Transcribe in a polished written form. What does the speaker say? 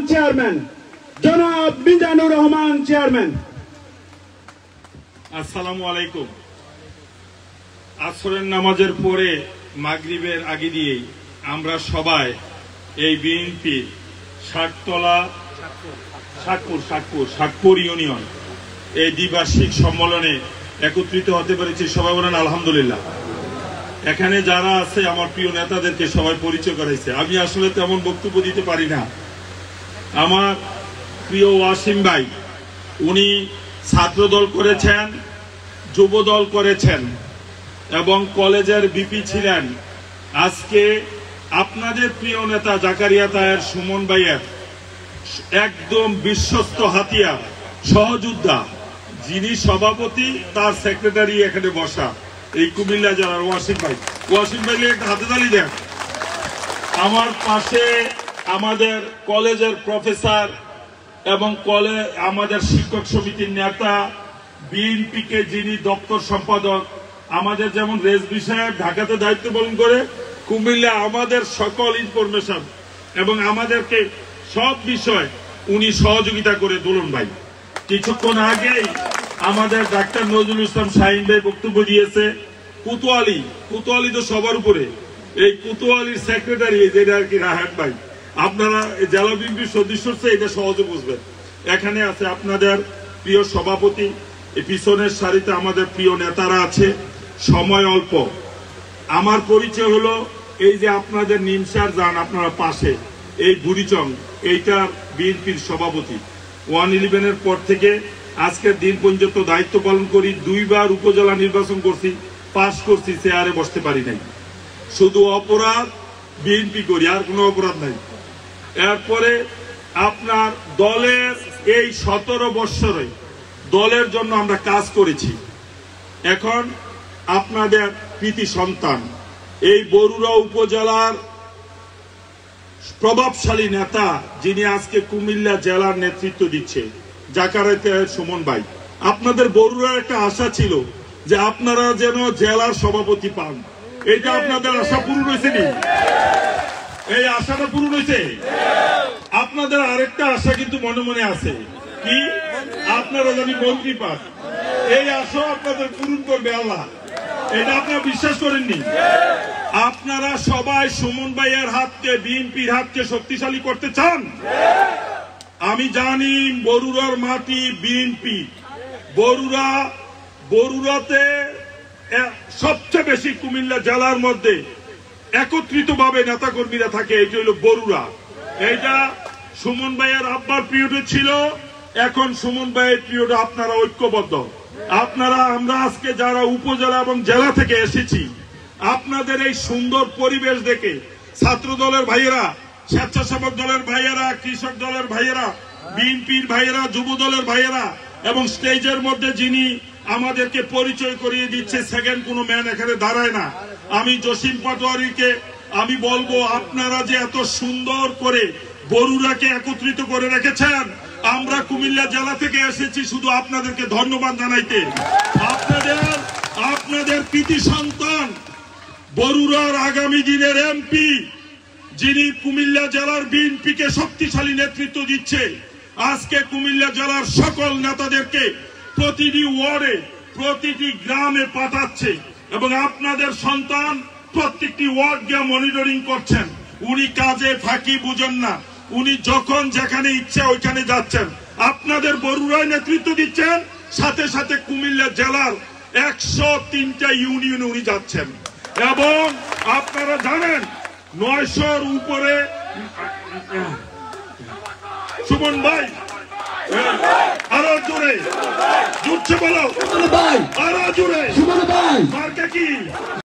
Chairman জনাব Mizanur Rahman chairman. আসসালামু আলাইকুম। আসরের নামাজের পরে মাগরিবের আগে দিয়েই আমরা সবাই এই বিএনপি ষাটপুর ইউনিয়ন এই দ্বিবার্ষিক সম্মেলনে একত্রিত হতে পেরেছি। সবাই বলেন আলহামদুলিল্লাহ। এখানে যারা আছে আমার প্রিয় নেতাদেরকে সবাই পরিচয় করাইছে। আমি আসলে তেমন বক্তব্য দিতে পারি না। আমার প্রিয় ওয়াসিম ভাই, উনি ছাত্র দল করেছেন, যুব দল করেছেন এবং কলেজের বিপি ছিলেন। আজকে আপনাদের প্রিয় নেতা জাকারিয়া তাহের সুমন ভাইয়ের একদম বিশ্বস্ত হাতিয়ার সহযোদ্ধা, যিনি সভাপতি, তার সেক্রেটারি এখানে বসা এই কুমিল্লা জেলার ওয়াসিম ভাই। ওয়াসিম ভাই একটা হাতে তালি দেন। আমার পাশে আমাদের কলেজের প্রফেসর এবং আমাদের শিক্ষক সমিতির নেতা, বিএনপিকে যিনি দপ্তর সম্পাদক, আমাদের যেমন রেজবি সাহেব ঢাকাতে দায়িত্ব পালন করে, কুমিল্লা আমাদের সকল ইনফরমেশন এবং আমাদেরকে সব বিষয় উনি সহযোগিতা করে। দুলন ভাই কিছুক্ষণ আগেই আমাদের ডাক্তার নজরুল ইসলাম শাহিন ভাই বক্তব্য দিয়েছে। কুতুয়ালি তো সবার উপরে, এই কুতুয়ালির সেক্রেটারি যেটা আর কি রাহাত ভাই, আপনারা জেলা বিএনপির সদস্য এটা সহজে বুঝবেন। এখানে আছে আপনাদের প্রিয় সভাপতি, পিছনের সারিতে আমাদের প্রিয় নেতারা আছে। সময় অল্প, আমার পরিচয় হলো এই যে আপনাদের নিমসার যান আপনারা পাশে এই বুড়িচং, এইটা বিএনপির সভাপতি। 111-এর পর থেকে আজকের দিন পর্যন্ত দায়িত্ব পালন করি। 2 বার উপজেলা নির্বাচন করছি, পাশ করছি, চেয়ারে বসতে পারি নাই। শুধু অপরাধ বিএনপি করি, আর কোনো অপরাধ নাই। এরপরে আপনার দলের এই 17 বৎসরে দলের জন্য আমরা কাজ করেছি। এখন আপনাদের কৃতি সন্তান এই বরুড়া উপজেলার প্রভাবশালী নেতা, যিনি আজকে কুমিল্লা জেলার নেতৃত্ব দিচ্ছে, জাকারিয়া তাহের সুমন ভাই। আপনাদের বরুড়ার একটা আশা ছিল যে আপনারা যেন জেলার সভাপতি পান। এইটা আপনাদের আশা পূরণ হয়েছে নি? এই আশাটা পূরণ হয়েছে? আপনাদের আরেকটা আশা কিন্তু মনে মনে আছে, কি? আপনারা জানি মন্ত্রী পান। এই আশা আপনাদের পূরণ করবে আল্লাহ, এটা আপনারা বিশ্বাস করেননি? আপনারা সবাই সুমন ভাইয়ের হাতকে, বিএনপির হাতকে শক্তিশালী করতে চান। আমি জানি বরুড়ার মাটি বিএনপি। বরুড়াতে সবচেয়ে বেশি কুমিল্লা জেলার মধ্যে একত্রিত ভাবে নেতা কর্মীরা থাকে। এটা হলো বরুড়া। এইটা সুমন ভাইয়ের আব্বার পিরিয়ডে ছিল, এখন সুমন ভাইয়ের পিরিয়ডে আপনারা ঐক্যবদ্ধ। আমরা আজকে যারা উপজেলা এবং জেলা থেকে এসেছি, আপনাদের এই সুন্দর পরিবেশ দেখে ছাত্র দলের ভাইয়েরা, স্বেচ্ছাসেবক দলের ভাইয়েরা, কৃষক দলের ভাইয়েরা, বিএনপির ভাইয়েরা, যুব দলের ভাইয়েরা এবং স্টেজের মধ্যে যিনি আমাদেরকে পরিচয় করিয়ে দিচ্ছে, সেকেন্ড কোনো ম্যান এখানে দাঁড়ায় না, আমি জসিম পাটোয়ারিকে আমি বলবো, আপনারা যে এত সুন্দর করে বরুড়াকে একত্রিত করে রেখেছেন। আমরা কুমিল্লা জেলা থেকে এসেছি শুধু আপনাদেরকে ধন্যবাদ জানাইতে। আপনাদের কৃতি সন্তান, বরুড়ার আগামী দিনের এমপি, যিনি কুমিল্লা জেলার বিএনপিকে শক্তিশালী নেতৃত্ব দিচ্ছে, আজকে কুমিল্লা জেলার সকল নেতাদেরকে প্রতিটি ওয়ার্ডে, প্রতিটি গ্রামে পাঠাচ্ছে এবং আপনাদের সন্তান প্রত্যেকটি ওয়ার্ড গিয়ে মনিটরিং করছেন। উনি কাজে ফাঁকি বুঝেন না, উনি যখন যেখানে ইচ্ছে ওইখানে যাচ্ছেন। আপনাদের বরুড়ায় নেতৃত্ব দিচ্ছেন, সাথে সাথে কুমিল্লা জেলার 103টা ইউনিয়নে উনি যাচ্ছেন। এবং আপনারা জানেন 900-র উপরে সুমন ভাই, আরো জোরে জুটছে বলো, আরো জোরে মার্কা কি?